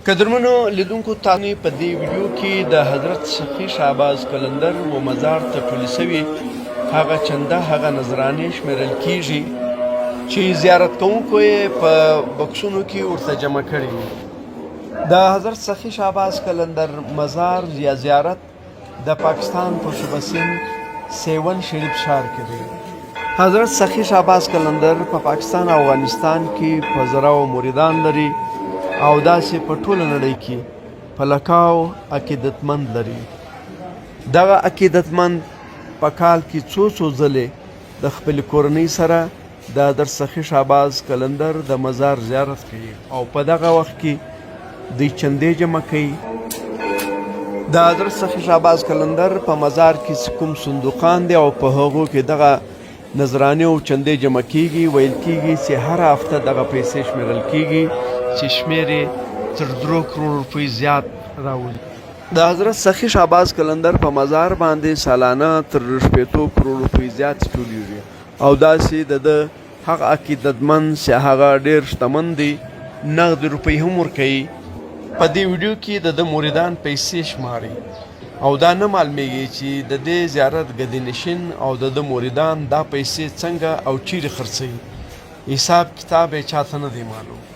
قدرمنو لیدونکو تاسو په دې ویډیو کې د حضرت سخي شهباز قلندر و مزار ته ټولې سوي هغه چنده هغه نظرانې شمیرل کیږي چې زیارت کوونکو یې په بکسونو کې ورته جمع کړي وي. د حضرت سخي شهباز قلندر مزار یا زیارت د پاکستان په صوبه سند سیون شریف ښار کې دی. حضرت سخي شهباز قلندر په پاکستان او افغانستان کې په زراو مریدان لري او داسې په ټوله نړۍ کې په لکاو عقیدتمند لري. دغه عقیدتمند په کال کې څو ځلې د خپل کورنۍ سره د حضرت سخي شهباز قلندر د مزار زیارت کوي او په دغه وخت کې دوی چندې جمع کوي. د حضرت سخي شهباز قلندر په مزار کې کوم صندوقان دي او په هغو کې دغه نظرانې او چندې جمع کیږي. ویل کیږي چې هر هفته دغه پیسې شمیرل کیږي چې شمیر یې تر 3 کروڑ روپۍ زیات راوړي. د حضرت سخي شهباز قلندر په مزار باندې سالانه تر 15 کروڑ روپۍ زیات ټولیږي او داسې د هغه عقیدتمند چې هغه ډېر شتمن دی نغد روپۍ هم ورکوي. په دې ویډیو کې د مریدان پیسې شماري او دا نه معلومیږي چې د دې زیارت ګدینشین او د مریدان دا پیسې څنګه او چیرې خرڅوي. حساب کتاب یې چاته نه دی معلوم.